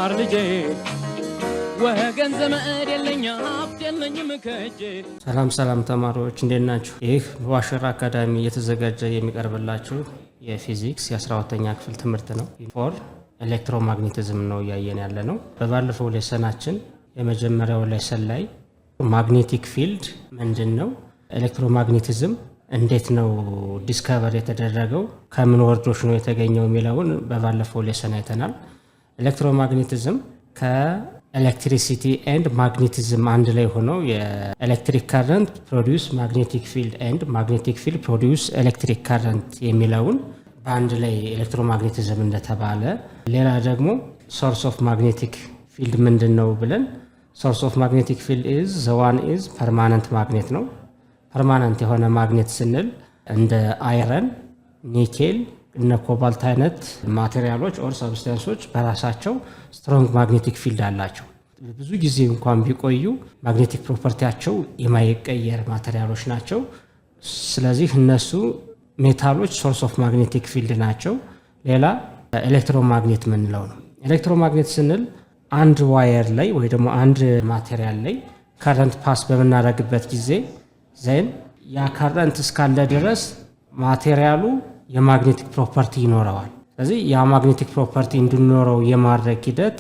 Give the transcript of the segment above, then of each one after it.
ልማር ልጄ ወገን ዘመድ የለኝ ሀብት የለኝም ከእጄ። ሰላም ተማሪዎች እንዴት ናችሁ? ይህ በዋሸራ አካዳሚ እየተዘጋጀ የሚቀርብላችሁ የፊዚክስ የ12ኛ ክፍል ትምህርት ነው። ፎር ኤሌክትሮማግኔቲዝም ነው እያየን ያለ ነው። በባለፈው ሌሰናችን የመጀመሪያው ሌሰን ላይ ማግኔቲክ ፊልድ ምንድን ነው፣ ኤሌክትሮማግኔቲዝም እንዴት ነው ዲስከቨር የተደረገው፣ ከምን ወርዶች ነው የተገኘው የሚለውን በባለፈው ሌሰን አይተናል። ኤሌክትሮማግኔቲዝም ከኤሌክትሪሲቲ ኤንድ ማግኔቲዝም አንድ ላይ ሆነው የኤሌክትሪክ ካረንት ፕሮዲውስ ማግኔቲክ ፊልድ ኤንድ ማግኔቲክ ፊልድ ፕሮዲውስ ኤሌክትሪክ ካረንት የሚለውን በአንድ ላይ ኤሌክትሮማግኔቲዝም እንደተባለ፣ ሌላ ደግሞ ሶርስ ኦፍ ማግኔቲክ ፊልድ ምንድን ነው ብለን ሶርስ ኦፍ ማግኔቲክ ፊልድ ኢዝ ዘ ዋን ኢዝ ፐርማነንት ማግኔት ነው። ፐርማነንት የሆነ ማግኔት ስንል እንደ አይረን፣ ኒኬል እነ ኮባልት አይነት ማቴሪያሎች ኦር ሰብስታንሶች በራሳቸው ስትሮንግ ማግኔቲክ ፊልድ አላቸው። ብዙ ጊዜ እንኳን ቢቆዩ ማግኔቲክ ፕሮፐርቲያቸው የማይቀየር ማቴሪያሎች ናቸው። ስለዚህ እነሱ ሜታሎች ሶርስ ኦፍ ማግኔቲክ ፊልድ ናቸው። ሌላ ኤሌክትሮማግኔት ምንለው ነው። ኤሌክትሮማግኔት ስንል አንድ ዋየር ላይ ወይ ደግሞ አንድ ማቴሪያል ላይ ካረንት ፓስ በምናደርግበት ጊዜ ዘን ያ ካረንት እስካለ ድረስ ማቴሪያሉ የማግኔቲክ ፕሮፐርቲ ይኖረዋል። ስለዚህ ያ ማግኔቲክ ፕሮፐርቲ እንዲኖረው የማድረግ ሂደት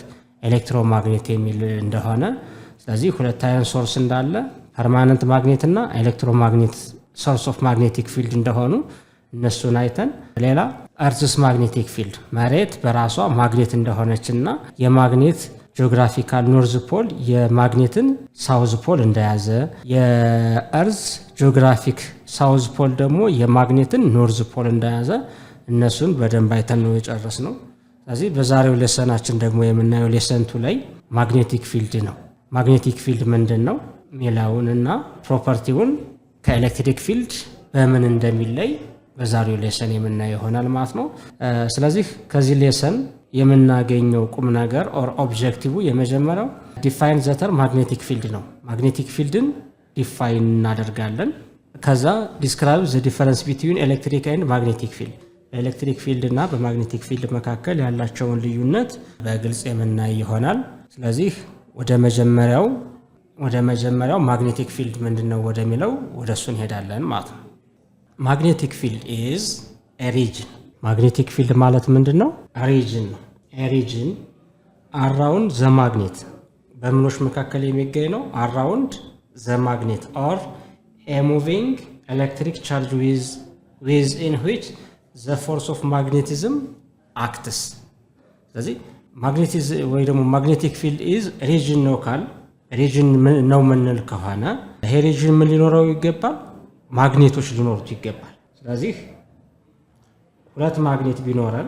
ኤሌክትሮማግኔት የሚል እንደሆነ፣ ስለዚህ ሁለት አይነት ሶርስ እንዳለ ፐርማነንት ማግኔት እና ኤሌክትሮማግኔት ሶርስ ኦፍ ማግኔቲክ ፊልድ እንደሆኑ እነሱን አይተን፣ ሌላ አርዝስ ማግኔቲክ ፊልድ መሬት በራሷ ማግኔት እንደሆነች እና የማግኔት ጂኦግራፊካል ኖርዝ ፖል የማግኔትን ሳውዝ ፖል እንደያዘ፣ የእርዝ ጂኦግራፊክ ሳውዝ ፖል ደግሞ የማግኔትን ኖርዝ ፖል እንደያዘ እነሱን በደንብ አይተን ነው የጨረስ ነው። ስለዚህ በዛሬው ሌሰናችን ደግሞ የምናየው ሌሰንቱ ላይ ማግኔቲክ ፊልድ ነው። ማግኔቲክ ፊልድ ምንድን ነው ሚላውን እና ፕሮፐርቲውን ከኤሌክትሪክ ፊልድ በምን እንደሚለይ በዛሬው ሌሰን የምናየው ይሆናል ማለት ነው። ስለዚህ ከዚህ ሌሰን የምናገኘው ቁም ነገር ኦር ኦብጀክቲቭ የመጀመሪያው ዲፋይን ዘ ተርም ማግኔቲክ ፊልድ ነው። ማግኔቲክ ፊልድን ዲፋይን እናደርጋለን። ከዛ ዲስክራይብ ዘ ዲፈረንስ ቢትዊን ኤሌክትሪክ ኤንድ ማግኔቲክ ፊልድ፣ በኤሌክትሪክ ፊልድ እና በማግኔቲክ ፊልድ መካከል ያላቸውን ልዩነት በግልጽ የምናይ ይሆናል። ስለዚህ ወደ መጀመሪያው ማግኔቲክ ፊልድ ምንድነው ወደሚለው ወደሱ እንሄዳለን ማለት ነው። ማግኔቲክ ፊልድ ኢዝ ኤ ሪጅን። ማግኔቲክ ፊልድ ማለት ምንድነው? ሪጅን ነው። ሪጅን አራውንድ ዘ ማግኔት፣ በምኖች መካከል የሚገኝ ነው። አራውንድ ዘ ማግኔት ኦር ኤ ሙቪንግ ኤሌክትሪክ ቻርጅ ዊዝ ኢን ዊች ዘ ፎርስ ኦፍ ማግኔቲዝም አክትስ። ስለዚህ ማግኔቲዝም ወይ ደግሞ ማግኔቲክ ፊልድ ኢዝ ሪጅን ነው ካል ሪጅን ነው ምንል ከሆነ ይሄ ሪጅን ምን ሊኖረው ይገባል? ማግኔቶች ሊኖሩት ይገባል። ስለዚህ ሁለት ማግኔት ቢኖረን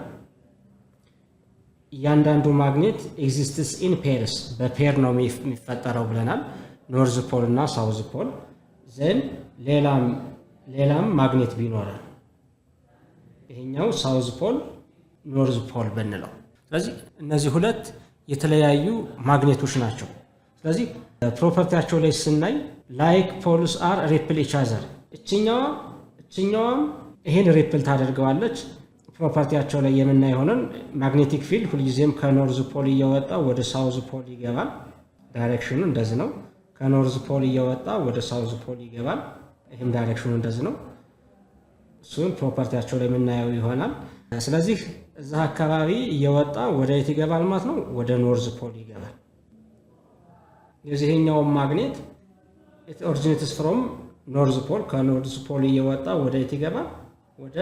እያንዳንዱ ማግኔት ኤግዚስትስ ኢን ፔርስ፣ በፔር ነው የሚፈጠረው ብለናል። ኖርዝ ፖል እና ሳውዝ ፖል። ዘን ሌላም ማግኔት ቢኖረን ይሄኛው ሳውዝ ፖል ኖርዝ ፖል ብንለው፣ ስለዚህ እነዚህ ሁለት የተለያዩ ማግኔቶች ናቸው። ስለዚህ ፕሮፐርቲያቸው ላይ ስናይ ላይክ ፖልስ አር ሪፕል ኢች አዘር፣ እችኛዋም ይሄን ሪፕል ታደርገዋለች። ፕሮፐርቲያቸው ላይ የምናይ ሆነን ማግኔቲክ ፊልድ ሁልጊዜም ከኖርዝ ፖል እየወጣ ወደ ሳውዝ ፖል ይገባል። ዳይሬክሽኑ እንደዚህ ነው። ከኖርዝ ፖል እየወጣ ወደ ሳውዝ ፖል ይገባል። ይህም ዳይሬክሽኑ እንደዚህ ነው። እሱን ፕሮፐርቲያቸው ላይ የምናየው ይሆናል። ስለዚህ እዛ አካባቢ እየወጣ ወደ የት ይገባል ማለት ነው? ወደ ኖርዝ ፖል ይገባል። የዚህኛው ማግኔት it originates from ኖርዝ ፖል፣ ከኖርዝ ፖል እየወጣ ወደ የት ይገባል? ወደ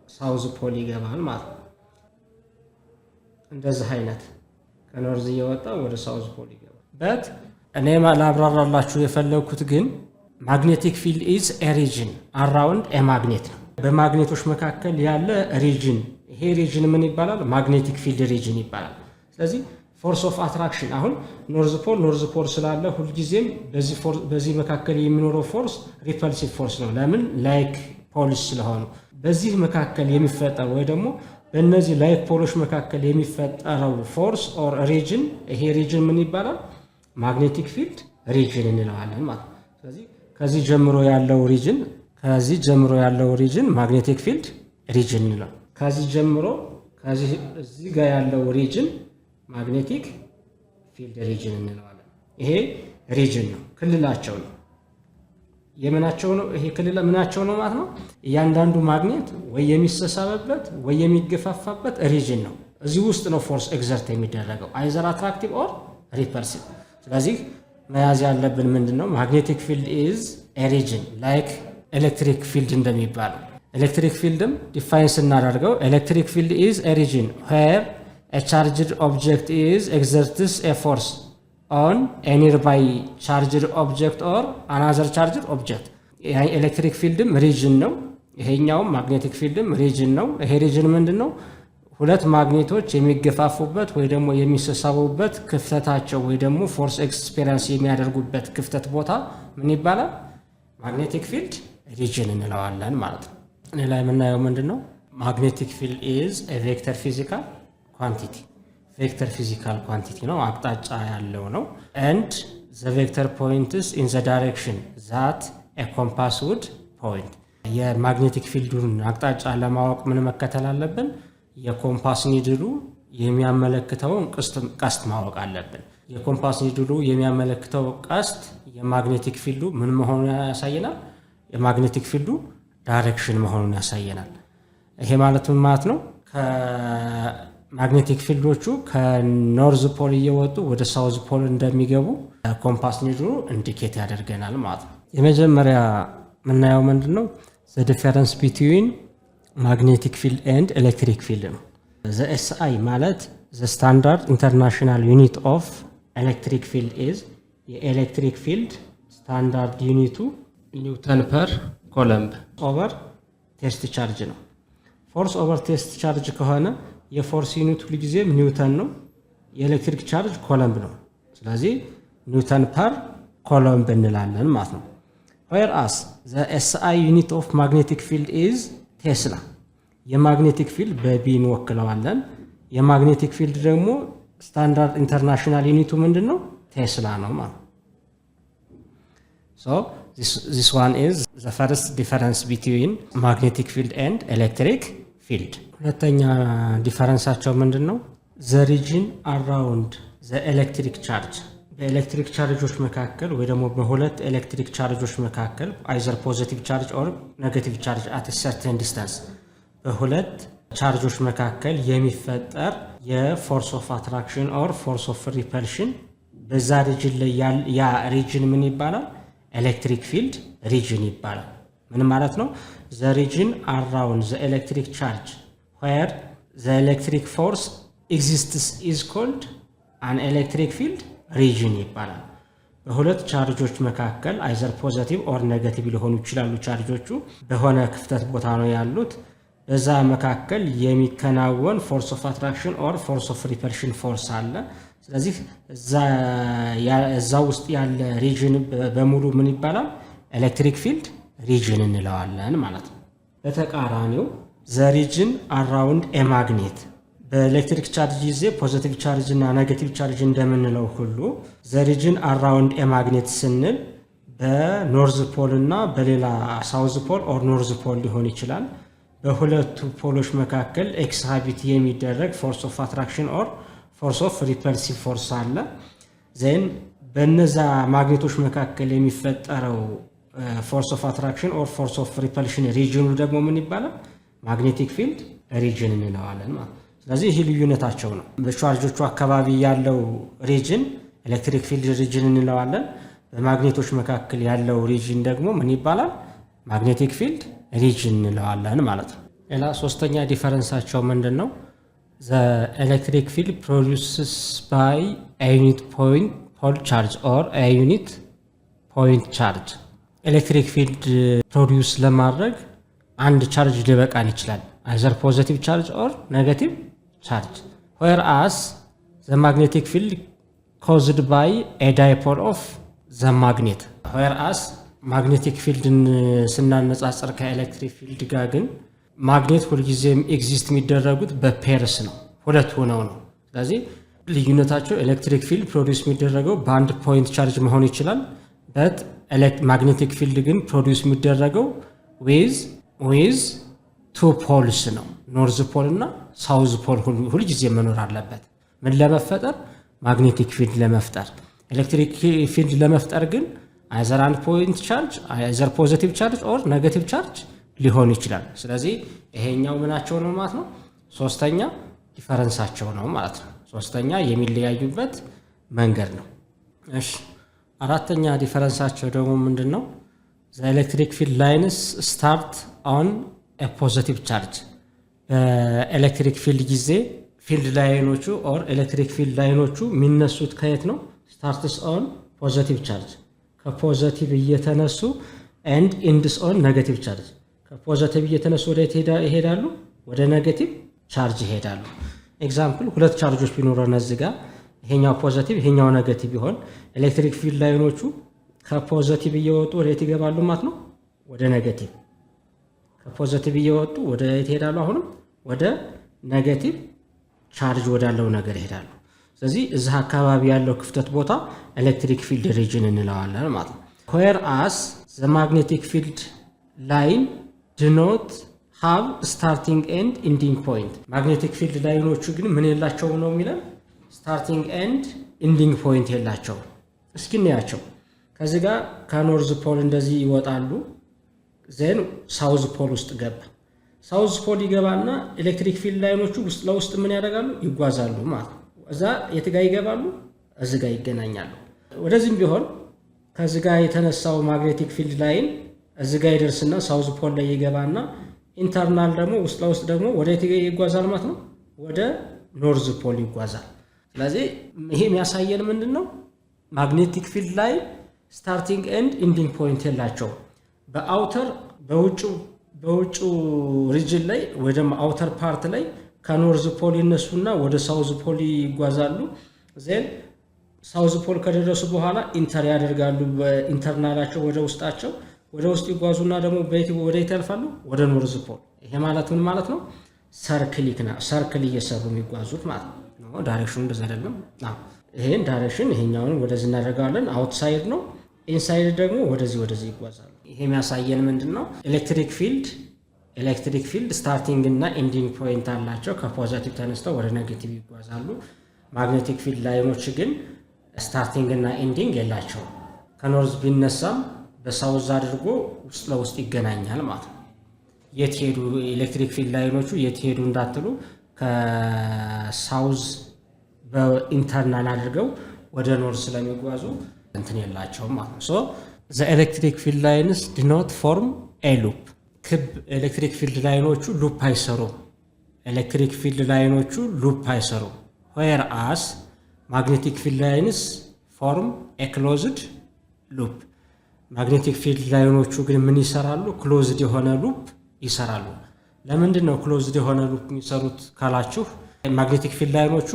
ሳውዝ ፖል ይገባል ማለት ነው። እንደዚህ አይነት ከኖርዝ እየወጣ ወደ ሳውዝ ፖል ይገባል። በት እኔ ላብራራላችሁ የፈለኩት ግን ማግኔቲክ ፊልድ ኢዝ ኤ ሪጅን አራውንድ ኤ ማግኔት ነው። በማግኔቶች መካከል ያለ ሪጅን፣ ይሄ ሪጅን ምን ይባላል? ማግኔቲክ ፊልድ ሪጅን ይባላል። ስለዚህ ፎርስ ኦፍ አትራክሽን አሁን ኖርዝ ፖል ስላለ ሁልጊዜም በዚህ መካከል የሚኖረው ፎርስ ሪፐልሲቭ ፎርስ ነው። ለምን? ላይክ ፖልስ ስለሆኑ። በዚህ መካከል የሚፈጠር ወይ ደግሞ በእነዚህ ላይክ ፖሎች መካከል የሚፈጠረው ፎርስ ኦር ሪጅን፣ ይሄ ሪጅን ምን ይባላል? ማግኔቲክ ፊልድ ሪጅን እንለዋለን ማለት ነው። ስለዚህ ከዚህ ጀምሮ ያለው ሪጅን ማግኔቲክ ፊልድ ሪጅን እንለዋለን። ከዚህ ጀምሮ እዚህ ጋር ያለው ሪጅን ማግኔቲክ ፊልድ ሪጅን እንለዋለን። ይሄ ሪጅን ነው፣ ክልላቸው ነው። የምናቸው ነው? ይሄ ክልል ምናቸው ነው ማለት ነው? እያንዳንዱ ማግኔት ወይ የሚሰሳበበት ወይ የሚገፋፋበት ሪጅን ነው። እዚህ ውስጥ ነው ፎርስ ኤግዘርት የሚደረገው አይዘር አትራክቲቭ ኦር ሪፐልሲቭ። ስለዚህ መያዝ ያለብን ምንድነው? ማግኔቲክ ፊልድ ኢዝ ኤ ሪጅን ላይክ ኤሌክትሪክ ፊልድ እንደሚባለው። ኤሌክትሪክ ፊልድም ዲፋይን ስናደርገው ኤሌክትሪክ ፊልድ ኢዝ ኤ ሪጅን ዌር ኤ ቻርጅድ ኦብጀክት ኢዝ ኤግዘርትስ ኤ ፎርስ ኦን ኤ ኒርባይ ቻርጅድ ኦብጀክት ኦር አናዘር ቻርጅድ ኦብጀክት። ኤሌክትሪክ ፊልድም ሪጅን ነው፣ ይሄኛውም ማግኔቲክ ፊልድም ሪጅን ነው። ይሄ ሪጅን ምንድነው? ሁለት ማግኔቶች የሚገፋፉበት ወይ ደግሞ የሚሰሳቡበት ክፍተታቸው ወይ ደግሞ ፎርስ ኤክስፔሪንስ የሚያደርጉበት ክፍተት ቦታ ምን ይባላል? ማግኔቲክ ፊልድ ሪጅን እንለዋለን ማለት ነው። ሌላ የምናየው ምንድነው? ማግኔቲክ ፊልድ ኢዝ ኤ ቬክተር ፊዚካል ኳንቲቲ። ቬክተር ፊዚካል ኳንቲቲ ነው፣ አቅጣጫ ያለው ነው። ኤንድ ዘ ቬክተር ፖይንትስ ኢን ዘ ዳይሬክሽን ዛት ኤ ኮምፓስ ውድ ፖይንት። የማግኔቲክ ፊልዱን አቅጣጫ ለማወቅ ምን መከተል አለብን? የኮምፓስ ኒድሉ የሚያመለክተውን ቀስት ማወቅ አለብን። የኮምፓስ ኒድሉ የሚያመለክተው ቀስት የማግኔቲክ ፊልዱ ምን መሆኑን ያሳየናል? የማግኔቲክ ፊልዱ ዳይሬክሽን መሆኑን ያሳየናል። ይሄ ማለት ምን ማለት ነው? ማግኔቲክ ፊልዶቹ ከኖርዝ ፖል እየወጡ ወደ ሳውዝ ፖል እንደሚገቡ ኮምፓስ ኒድሉ ኢንዲኬት ያደርገናል ማለት ነው። የመጀመሪያ የምናየው ምንድን ነው? ዘ ዲፈረንስ ቢትዊን ማግኔቲክ ፊልድ ኤንድ ኤሌክትሪክ ፊልድ ነው። ዘ ኤስአይ ማለት ዘ ስታንዳርድ ኢንተርናሽናል ዩኒት ኦፍ ኤሌክትሪክ ፊልድ ኢዝ፣ የኤሌክትሪክ ፊልድ ስታንዳርድ ዩኒቱ ኒውተን ፐር ኮለምብ ኦቨር ቴስት ቻርጅ ነው። ፎርስ ኦቨር ቴስት ቻርጅ ከሆነ የፎርስ ዩኒት ሁልጊዜም ኒውተን ነው፣ የኤሌክትሪክ ቻርጅ ኮለምብ ነው። ስለዚህ ኒውተን ፐር ኮለምብ እንላለን ማለት ነው። ዌር አስ ዘ ኤስአይ ዩኒት ኦፍ ማግኔቲክ ፊልድ ኢዝ ቴስላ። የማግኔቲክ ፊልድ በቢ እንወክለዋለን። የማግኔቲክ ፊልድ ደግሞ ስታንዳርድ ኢንተርናሽናል ዩኒቱ ምንድን ነው? ቴስላ ነው ማለት ነው። ሶ ዚስ ዋን ኢዝ ዘ ፈርስት ዲፈረንስ ቢትዊን ማግኔቲክ ፊልድ ኤንድ ኤሌክትሪክ ፊልድ። ሁለተኛ ዲፈረንሳቸው ምንድን ነው? ዘ ሪጅን አራውንድ ዘ ኤሌክትሪክ ቻርጅ። በኤሌክትሪክ ቻርጆች መካከል ወይ ደግሞ በሁለት ኤሌክትሪክ ቻርጆች መካከል አይዘር ፖዚቲቭ ቻርጅ ኦር ኔጌቲቭ ቻርጅ አት ሰርተን ዲስታንስ፣ በሁለት ቻርጆች መካከል የሚፈጠር የፎርስ ኦፍ አትራክሽን ኦር ፎርስ ኦፍ ሪፐልሽን፣ በዛ ሪጅን ላይ ያ ሪጅን ምን ይባላል? ኤሌክትሪክ ፊልድ ሪጅን ይባላል። ምን ማለት ነው? ዘ ሪጅን አራውንድ ዘ ኤሌክትሪክ ቻርጅ ዌር ዘ ኤሌክትሪክ ፎርስ ኤግዚስትስ ኢዝ ኮልድ አን ኤሌክትሪክ ፊልድ ሪጅን ይባላል። በሁለት ቻርጆች መካከል አይዘር ፖዚቲቭ ኦር ኔጋቲቭ ሊሆኑ ይችላሉ። ቻርጆቹ በሆነ ክፍተት ቦታ ነው ያሉት። በዛ መካከል የሚከናወን ፎርስ ኦፍ አትራክሽን ኦር ፎርስ ኦፍ ሪፐልሽን ፎርስ አለ። ስለዚህ እዛ ውስጥ ያለ ሪጅን በሙሉ ምን ይባላል? ኤሌክትሪክ ፊልድ ሪጅን እንለዋለን ማለት ነው። በተቃራኒው ዘ ሪጅን አራውንድ ኤ ማግኔት፣ በኤሌክትሪክ ቻርጅ ጊዜ ፖዚቲቭ ቻርጅ እና ኔጌቲቭ ቻርጅ እንደምንለው ሁሉ ዘ ሪጅን አራውንድ ኤ ማግኔት ስንል በኖርዝ ፖል እና በሌላ ሳውዝ ፖል ኦር ኖርዝ ፖል ሊሆን ይችላል። በሁለቱ ፖሎች መካከል ኤክስሃቢት የሚደረግ ፎርስ ኦፍ አትራክሽን ኦር ፎርስ ኦፍ ሪፐልሲቭ ፎርስ አለ። ዜን በነዛ ማግኔቶች መካከል የሚፈጠረው ፎርስ ኦፍ አትራክሽን ኦር ፎርስ ኦፍ ሪፐልሽን ሪጅኑ ደግሞ ምን ይባላል? ማግኔቲክ ፊልድ ሪጅን እንለዋለን ማለት ነው። ስለዚህ ይህ ልዩነታቸው ነው። በቻርጆቹ አካባቢ ያለው ሪጅን ኤሌክትሪክ ፊልድ ሪጅን እንለዋለን። በማግኔቶች መካከል ያለው ሪጅን ደግሞ ምን ይባላል? ማግኔቲክ ፊልድ ሪጅን እንለዋለን ማለት ነው። ሌላ ሶስተኛ ዲፈረንሳቸው ምንድን ነው? ዘ ኤሌክትሪክ ፊልድ ፕሮዲውስስ ባይ ኤ ዩኒት ፖይንት ፖል ቻርጅ ኦር ኤ ዩኒት ፖይንት ቻርጅ። ኤሌክትሪክ ፊልድ ፕሮዲውስ ለማድረግ አንድ ቻርጅ ሊበቃን ይችላል፣ አይዘር ፖዚቲቭ ቻርጅ ኦር ኔጋቲቭ ቻርጅ። ዌር አስ ዘ ማግኔቲክ ፊልድ ኮዝድ ባይ ኤ ዳይፖል ኦፍ ዘ ማግኔት። ዌር አስ ማግኔቲክ ፊልድን ስናነጻጽር ከኤሌክትሪክ ፊልድ ጋር ግን ማግኔት ሁልጊዜም ኤግዚስት የሚደረጉት በፔርስ ነው፣ ሁለት ሆነው ነው። ስለዚህ ልዩነታቸው ኤሌክትሪክ ፊልድ ፕሮዲውስ የሚደረገው በአንድ ፖይንት ቻርጅ መሆን ይችላል። በት ማግኔቲክ ፊልድ ግን ፕሮዲውስ የሚደረገው ዊዝ ቱ ፖልስ ነው። ኖርዝ ፖል እና ሳውዝ ፖል ሁልጊዜ መኖር አለበት። ምን ለመፈጠር? ማግኔቲክ ፊልድ ለመፍጠር። ኤሌክትሪክ ፊልድ ለመፍጠር ግን አይዘር አንድ ፖይንት ቻርጅ አይዘር ፖዚቲቭ ቻርጅ ኦር ኔጌቲቭ ቻርጅ ሊሆን ይችላል። ስለዚህ ይሄኛው ምናቸው ነው ማለት ነው? ሶስተኛ ዲፈረንሳቸው ነው ማለት ነው። ሶስተኛ የሚለያዩበት መንገድ ነው። እሺ አራተኛ ዲፈረንሳቸው ደግሞ ምንድነው? ዘ ኤሌክትሪክ ፊልድ ላይንስ ስታርት ኦን ኤ ፖዚቲቭ ቻርጅ። በኤሌክትሪክ ፊልድ ጊዜ ፊልድ ላይኖቹ ኦር ኤሌክትሪክ ፊልድ ላይኖቹ የሚነሱት ከየት ነው? ስታርትስ ኦን ፖዚቲቭ ቻርጅ፣ ከፖዚቲቭ እየተነሱ ኤንድ ኢንድስ ኦን ኔጌቲቭ ቻርጅ። ከፖዚቲቭ እየተነሱ ወደ ይሄዳሉ? ወደ ኔጌቲቭ ቻርጅ ይሄዳሉ። ኤግዛምፕል ሁለት ቻርጆች ቢኖረን እዚህ ጋር ይሄኛው ፖዚቲቭ ይሄኛው ኔጌቲቭ ቢሆን ኤሌክትሪክ ፊልድ ላይኖቹ ከፖዚቲቭ እየወጡ ወደ የት ይገባሉ ማለት ነው? ወደ ኔጌቲቭ። ከፖዚቲቭ እየወጡ ወደ የት ይሄዳሉ? አሁንም ወደ ኔጌቲቭ ቻርጅ ወዳለው ነገር ይሄዳሉ። ስለዚህ እዚህ አካባቢ ያለው ክፍተት ቦታ ኤሌክትሪክ ፊልድ ሪጅን እንለዋለን ማለት ነው። ዌር አስ ዘ ማግኔቲክ ፊልድ ላይን ዱ ኖት ሃቭ ስታርቲንግ ኤንድ ኢንዲንግ ፖይንት። ማግኔቲክ ፊልድ ላይኖቹ ግን ምን የላቸውም ነው የሚለን? ስታርቲንግ ኤንድ ኢንዲንግ ፖይንት የላቸውም። እስኪ እናያቸው። ከዚህ ጋር ከኖርዝ ፖል እንደዚህ ይወጣሉ። ዜን ሳውዝ ፖል ውስጥ ገባ። ሳውዝ ፖል ይገባና ኤሌክትሪክ ፊልድ ላይኖቹ ውስጥ ለውስጥ ምን ያደርጋሉ? ይጓዛሉ ማለት ነው። እዛ የት ጋር ይገባሉ? እዚህ ጋር ይገናኛሉ። ወደዚህም ቢሆን ከዚህ ጋር የተነሳው ማግኔቲክ ፊልድ ላይን እዚህ ጋር ይደርስና ሳውዝ ፖል ላይ ይገባና ኢንተርናል ደግሞ ውስጥ ለውስጥ ደግሞ ወደ የት ይጓዛል ማለት ነው? ወደ ኖርዝ ፖል ይጓዛል። ስለዚህ ይሄ የሚያሳየን ምንድን ነው? ማግኔቲክ ፊልድ ላይ ስታርቲንግ ኤንድ ኢንዲንግ ፖይንት የላቸውም። በአውተር በውጭ ሪጅን ላይ ወይ ደግሞ አውተር ፓርት ላይ ከኖርዝ ፖል ይነሱና ወደ ሳውዝ ፖል ይጓዛሉ። ዜን ሳውዝ ፖል ከደረሱ በኋላ ኢንተር ያደርጋሉ። በኢንተርናላቸው ወደ ውስጣቸው ወደ ውስጥ ይጓዙና ደግሞ ወደ የት ያልፋሉ? ወደ ኖርዝ ፖል። ይሄ ማለት ምን ማለት ነው? ሰርክል እየሰሩ የሚጓዙት ማለት ነው። ዳይሬክሽኑ እንደዛ አይደለም። ይሄን ዳይሬክሽን ይሄኛውን ወደዚህ እናደርጋለን፣ አውትሳይድ ነው። ኢንሳይድ ደግሞ ወደዚህ ይጓዛሉ። ይሄ የሚያሳየን ምንድን ነው? ኤሌክትሪክ ፊልድ ስታርቲንግ እና ኢንዲንግ ፖይንት አላቸው። ከፖዚቲቭ ተነስተው ወደ ኔጌቲቭ ይጓዛሉ። ማግኔቲክ ፊልድ ላይኖች ግን ስታርቲንግ እና ኢንዲንግ የላቸው። ከኖርዝ ቢነሳም በሳውዝ አድርጎ ውስጥ ለውስጥ ይገናኛል ማለት ነው። የት ሄዱ ኤሌክትሪክ ፊልድ ላይኖቹ የት ሄዱ እንዳትሉ፣ ከሳውዝ በኢንተርናል አድርገው ወደ ኖርዝ ስለሚጓዙ እንትን የላቸውም ማለት ነው። ሶ ዘ ኤሌክትሪክ ፊልድ ላይንስ ዱ ኖት ፎርም ኤ ሉፕ። ክብ ኤሌክትሪክ ፊልድ ላይኖቹ ሉፕ አይሰሩም። ዌር አስ ማግኔቲክ ፊልድ ላይንስ ፎርም ኤ ክሎዝድ ሉፕ። ማግኔቲክ ፊልድ ላይኖቹ ግን ምን ይሰራሉ? ክሎዝድ የሆነ ሉፕ ይሰራሉ። ለምንድን ነው ክሎዝድ የሆነ ሉፕ የሚሰሩት ካላችሁ፣ ማግኔቲክ ፊልድ ላይኖቹ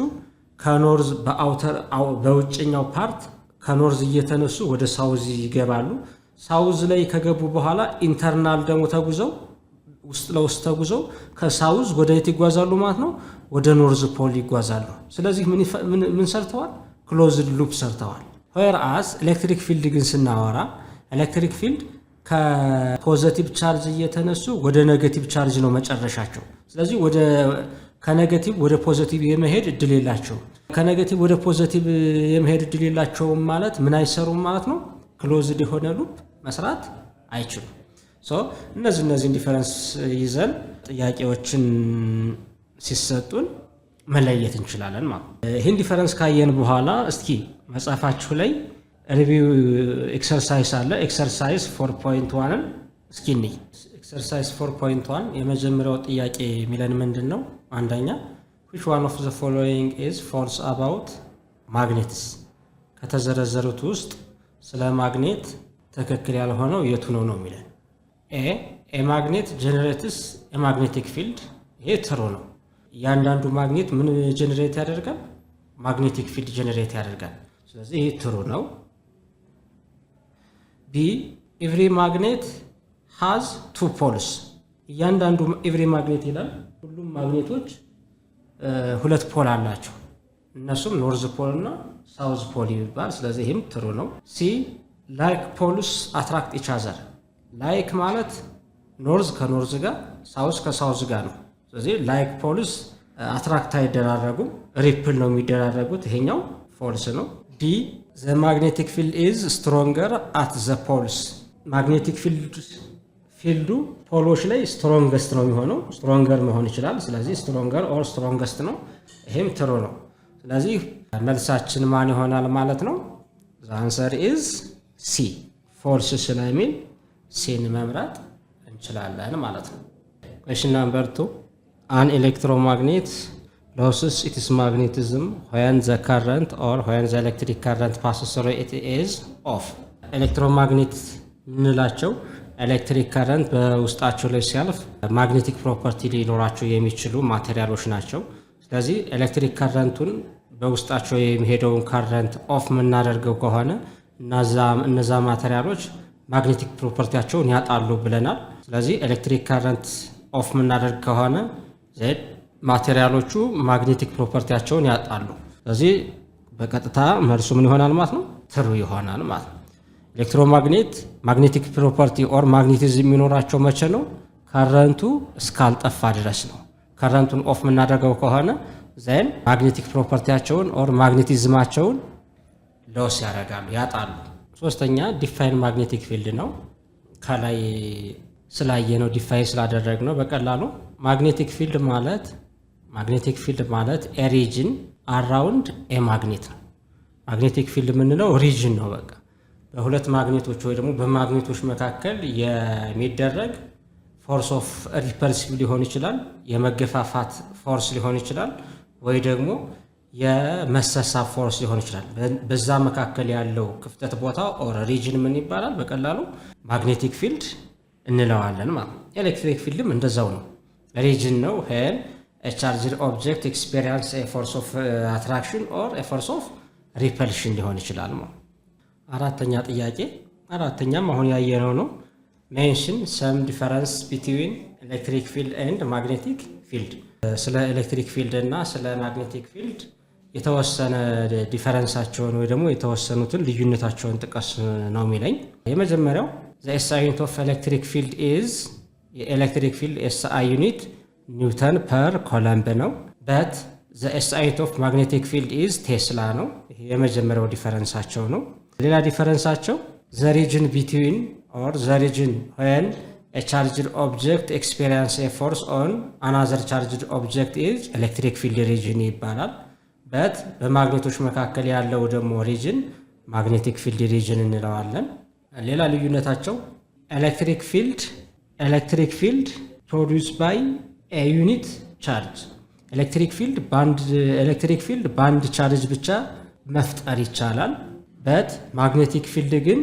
ከኖርዝ በውጭኛው ፓርት ከኖርዝ እየተነሱ ወደ ሳውዝ ይገባሉ። ሳውዝ ላይ ከገቡ በኋላ ኢንተርናል ደግሞ ተጉዘው ውስጥ ለውስጥ ተጉዘው ከሳውዝ ወደ የት ይጓዛሉ ማለት ነው? ወደ ኖርዝ ፖል ይጓዛሉ። ስለዚህ ምን ሰርተዋል? ክሎዝድ ሉፕ ሰርተዋል። ዌር አስ ኤሌክትሪክ ፊልድ ግን ስናወራ ኤሌክትሪክ ፊልድ ከፖዚቲቭ ቻርጅ እየተነሱ ወደ ኔጌቲቭ ቻርጅ ነው መጨረሻቸው። ስለዚህ ከኔጌቲቭ ወደ ፖዚቲቭ የመሄድ እድል የላቸውም። ከኔጌቲቭ ወደ ፖዚቲቭ የመሄድ እድል የላቸውም ማለት ምን አይሰሩም ማለት ነው? ክሎዝድ የሆነ ሉፕ መስራት አይችሉም። እነዚህን ዲፈረንስ ይዘን ጥያቄዎችን ሲሰጡን መለየት እንችላለን ማለት ነው። ይህን ዲፈረንስ ካየን በኋላ እስኪ መጽሐፋችሁ ላይ ሪቪው ኤክሰርሳይዝ አለ። ኤክሰርሳይዝ 4.1ን እስኪ እንይ። ኤክሰርሳይዝ 4.1 የመጀመሪያው ጥያቄ የሚለን ምንድን ነው? አንደኛ which one of the following is false about magnets? ከተዘረዘሩት ውስጥ ስለ ማግኔት ትክክል ያልሆነው የቱ ነው የሚለን። ኤ ማግኔት ጀነሬትስ የማግኔቲክ ፊልድ። ይሄ ትሩ ነው። እያንዳንዱ ማግኔት ምን ጀነሬት ያደርጋል? ማግኔቲክ ፊልድ ጀነሬት ያደርጋል። ስለዚህ ይሄ ትሩ ነው። ቢ ኤቭሪ ማግኔት ሃዝ ቱ ፖልስ። እያንዳንዱ ኤቭሪ ማግኔት ይላል ሁሉም ማግኔቶች ሁለት ፖል አላቸው። እነሱም ኖርዝ ፖል እና ሳውዝ ፖል ይባል። ስለዚህ ይህም ትሩ ነው። ሲ ላይክ ፖልስ አትራክት ኢች አዘር። ላይክ ማለት ኖርዝ ከኖርዝ ጋር፣ ሳውዝ ከሳውዝ ጋር ነው። ስለዚህ ላይክ ፖልስ አትራክት አይደራረጉም፣ ሪፕል ነው የሚደራረጉት። ይሄኛው ፎልስ ነው። ዲ ዘ ማግኔቲክ ፊልድ ኢዝ ስትሮንገር አት ዘ ፖልስ። ማግኔቲክ ፊልዱ ፖሎች ላይ ስትሮንገስት ነው የሚሆነው። ስትሮንገር መሆን ይችላል። ስለዚህ ስትሮንገር ኦር ስትሮንገስት ነው። ይሄም ትሩ ነው። ስለዚህ መልሳችን ማን ይሆናል ማለት ነው? ዘ አንሰር ኢዝ ሲ። ፎልስ ስለሚል ሲን መምረጥ እንችላለን ማለት ነው። ኩዌስችን ናምበር 2 አን ኤሌክትሮማግኔት loses its magnetism when the current or when the electric current passes through it is off. ኤሌክትሮማግኔት ምንላቸው ኤሌክትሪክ ከረንት በውስጣቸው ላይ ሲያልፍ ማግኔቲክ ፕሮፐርቲ ሊኖራቸው የሚችሉ ማቴሪያሎች ናቸው። ስለዚህ ኤሌክትሪክ ከረንቱን በውስጣቸው የሚሄደውን ከረንት ኦፍ የምናደርገው ከሆነ እነዛ ማቴሪያሎች ማግኔቲክ ፕሮፐርቲያቸውን ያጣሉ ብለናል። ስለዚህ ኤሌክትሪክ ከረንት ኦፍ የምናደርግ ከሆነ ማቴሪያሎቹ ማግኔቲክ ፕሮፐርቲያቸውን ያጣሉ። ስለዚህ በቀጥታ መልሱ ምን ይሆናል ማለት ነው? ትሩ ይሆናል ማለት ነው። ኤሌክትሮማግኔት ማግኔቲክ ፕሮፐርቲ ኦር ማግኔቲዝም የሚኖራቸው መቼ ነው? ከረንቱ እስካልጠፋ ድረስ ነው። ከረንቱን ኦፍ የምናደርገው ከሆነ ዘን ማግኔቲክ ፕሮፐርቲያቸውን ኦር ማግኔቲዝማቸውን ሎስ ያደርጋሉ፣ ያጣሉ። ሶስተኛ ዲፋይን ማግኔቲክ ፊልድ ነው። ከላይ ስላየ ነው ዲፋይን ስላደረግ ነው በቀላሉ ማግኔቲክ ፊልድ ማለት ኤ ሪጅን አራውንድ ኤ ማግኔት ነው። ማግኔቲክ ፊልድ የምንለው ሪጅን ነው። በቃ በሁለት ማግኔቶች ወይ ደግሞ በማግኔቶች መካከል የሚደረግ ፎርስ ኦፍ ሪፐልሲቭ ሊሆን ይችላል፣ የመገፋፋት ፎርስ ሊሆን ይችላል፣ ወይ ደግሞ የመሰሳብ ፎርስ ሊሆን ይችላል። በዛ መካከል ያለው ክፍተት ቦታ ኦር ሪጅን ምን ይባላል? በቀላሉ ማግኔቲክ ፊልድ እንለዋለን ማለት ነው። ኤሌክትሪክ ፊልድም እንደዛው ነው፣ ሪጅን ነው። ሄን ቻርጅድ ኦብጀክት ኤክስፔሪንስ ፎርስ ኦፍ አትራክሽን ኦር ፎርስ ኦፍ ሪፐልሽን ሊሆን ይችላል ማለት። አራተኛ ጥያቄ፣ አራተኛም አሁን ያየነው ነው። ሜንሽን ሰም ዲፈረንስ ቢትዊን ኤሌክትሪክ ፊልድ ኤንድ ማግኔቲክ ፊልድ። ስለ ኤሌክትሪክ ፊልድ እና ስለ ማግኔቲክ ፊልድ የተወሰነ ዲፈረንሳቸውን ወይ ደግሞ የተወሰኑትን ልዩነታቸውን ጥቀስ ነው የሚለኝ። የመጀመሪያው ዘ ኤስአይ ዩኒት ኦፍ ኤሌክትሪክ ፊልድ ኢዝ፣ የኤሌክትሪክ ፊልድ ኤስአይ ዩኒት ኒውተን ፐር ኮለምብ ነው። በት ዘ ኤስአይ ዩኒት ኦፍ ማግኔቲክ ፊልድ ኢዝ ቴስላ ነው። ይሄ የመጀመሪያው ዲፈረንሳቸው ነው። ሌላ ዲፈረንሳቸው ዘ ሪጅን ቢትዊን ኦር ዘ ሪጅን ዌን ኤ ቻርጅድ ኦብጀክት ኤክስፔሪንስ ኤ ፎርስ ኦን አናዘር ቻርጅድ ኦብጀክት ኢዝ ኤሌክትሪክ ፊልድ ሪጅን ይባላል። በት በማግኔቶች መካከል ያለው ደግሞ ሪጅን ማግኔቲክ ፊልድ ሪጅን እንለዋለን። ሌላ ልዩነታቸው ኤሌክትሪክ ፊልድ ፕሮዲውስ ባይ ኤ ዩኒት ቻርጅ። ኤሌክትሪክ ፊልድ በአንድ ቻርጅ ብቻ መፍጠር ይቻላል። በት ማግኔቲክ ፊልድ ግን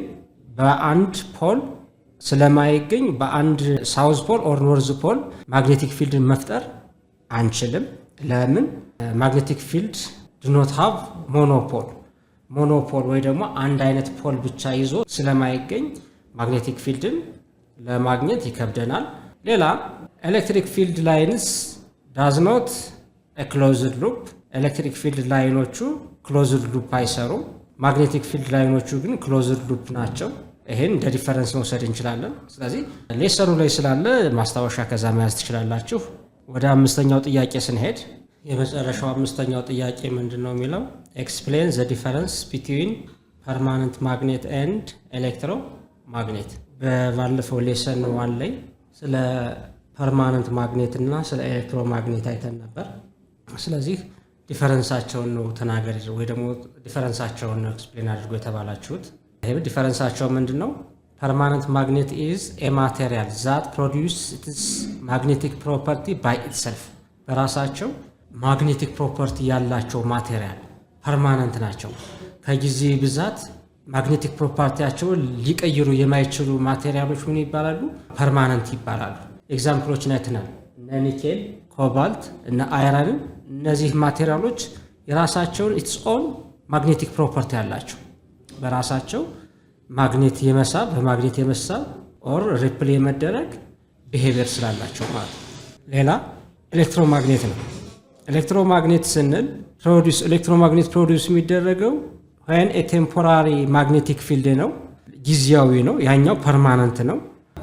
በአንድ ፖል ስለማይገኝ በአንድ ሳውዝ ፖል ኦር ኖርዝ ፖል ማግኔቲክ ፊልድን መፍጠር አንችልም። ለምን? ማግኔቲክ ፊልድ ዱኖት ሃቭ ሞኖፖል ወይ ደግሞ አንድ አይነት ፖል ብቻ ይዞ ስለማይገኝ ማግኔቲክ ፊልድን ለማግኘት ይከብደናል። ሌላ ኤሌክትሪክ ፊልድ ላይንስ ዳዝ ኖት ክሎዝድ ሉፕ። ኤሌክትሪክ ፊልድ ላይኖቹ ክሎዝድ ሉፕ አይሰሩም። ማግኔቲክ ፊልድ ላይኖቹ ግን ክሎዝድ ሉፕ ናቸው። ይሄን እንደ ዲፈረንስ መውሰድ እንችላለን። ስለዚህ ሌሰኑ ላይ ስላለ ማስታወሻ ከዛ መያዝ ትችላላችሁ። ወደ አምስተኛው ጥያቄ ስንሄድ የመጨረሻው አምስተኛው ጥያቄ ምንድን ነው የሚለው? ኤክስፕሌን ዘ ዲፈረንስ ቢትዊን ፐርማነንት ማግኔት ኤንድ ኤሌክትሮ ማግኔት። በባለፈው ሌሰን ዋን ላይ ስለ ፐርማነንት ማግኔት እና ስለ ኤሌክትሮ ማግኔት አይተን ነበር። ስለዚህ ዲፈረንሳቸውን ነው ተናገር ወይ ደግሞ ዲፈረንሳቸውን ነው ኤክስፕሌን አድርጎ የተባላችሁት። ይሄ ዲፈረንሳቸው ምንድን ነው? ፐርማነንት ማግኔት ኢዝ ኤ ማቴሪያል ዛት ፕሮዲውስ ኢትስ ማግኔቲክ ፕሮፐርቲ ባይ ኢትሰልፍ። በራሳቸው ማግኔቲክ ፕሮፐርቲ ያላቸው ማቴሪያል ፐርማነንት ናቸው። ከጊዜ ብዛት ማግኔቲክ ፕሮፐርቲያቸውን ሊቀይሩ የማይችሉ ማቴሪያሎች ምን ይባላሉ? ፐርማነንት ይባላሉ። ኤግዛምፕሎችን አይተናል። እነ ኒኬል፣ ኮባልት እና አይረንን። እነዚህ ማቴሪያሎች የራሳቸውን ኢትስ ኦን ማግኔቲክ ፕሮፐርቲ አላቸው። በራሳቸው ማግኔት የመሳብ በማግኔት የመሳብ ኦር ሪፕል የመደረግ ቢሄቪየር ስላላቸው ማለት ነው። ሌላ ኤሌክትሮማግኔት ነው። ኤሌክትሮማግኔት ስንል ኤሌክትሮማግኔት ፕሮዲውስ የሚደረገው when a temporary magnetic field ነው፣ ጊዜያዊ ነው። ያኛው ፐርማነንት ነው።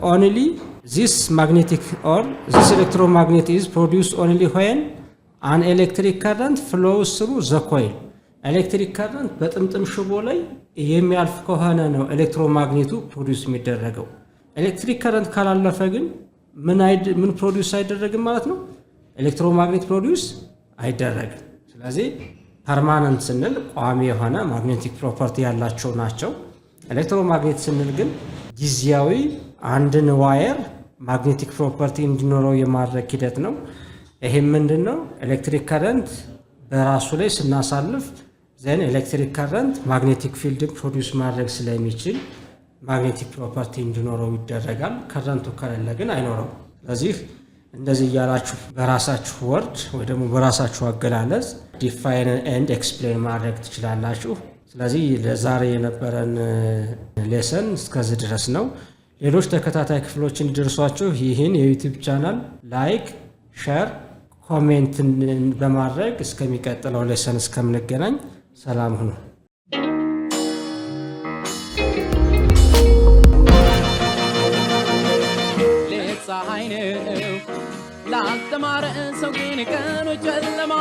only this magnetic or this electromagnet is produced only when አን ኤሌክትሪክ ከረንት ፍሎውስ ስሩ ዘ ኮይል ኤሌክትሪክ ከረንት በጥምጥም ሽቦ ላይ የሚያልፍ ከሆነ ነው ኤሌክትሮማግኔቱ ፕሮዲዩስ የሚደረገው። ኤሌክትሪክ ከረንት ካላለፈ ግን ምን ፕሮዲዩስ አይደረግም ማለት ነው? ኤሌክትሮማግኔት ፕሮዲዩስ አይደረግም። ስለዚህ ፐርማነንት ስንል ቋሚ የሆነ ማግኔቲክ ፕሮፐርቲ ያላቸው ናቸው። ኤሌክትሮማግኔት ስንል ግን ጊዜያዊ አንድን ዋየር ማግኔቲክ ፕሮፐርቲ እንዲኖረው የማድረግ ሂደት ነው። ይሄም ምንድን ነው? ኤሌክትሪክ ከረንት በራሱ ላይ ስናሳልፍ ዘን ኤሌክትሪክ ከረንት ማግኔቲክ ፊልድን ፕሮዲዩስ ማድረግ ስለሚችል ማግኔቲክ ፕሮፐርቲ እንዲኖረው ይደረጋል። ከረንቱ ከሌለ ግን አይኖረው። ስለዚህ እንደዚህ እያላችሁ በራሳችሁ ወርድ ወይ ደግሞ በራሳችሁ አገላለጽ ዲፋይን ኤንድ ኤክስፕሌን ማድረግ ትችላላችሁ። ስለዚህ ለዛሬ የነበረን ሌሰን እስከዚህ ድረስ ነው። ሌሎች ተከታታይ ክፍሎችን እንዲደርሷችሁ ይህን የዩቲዩብ ቻናል ላይክ፣ ሼር፣ ኮሜንትን በማድረግ እስከሚቀጥለው ሌሰን እስከምንገናኝ ሰላም ሁኑ። ፀሐይ ነው ላልተማረ ሰው ግን ቀኑ ጨለማ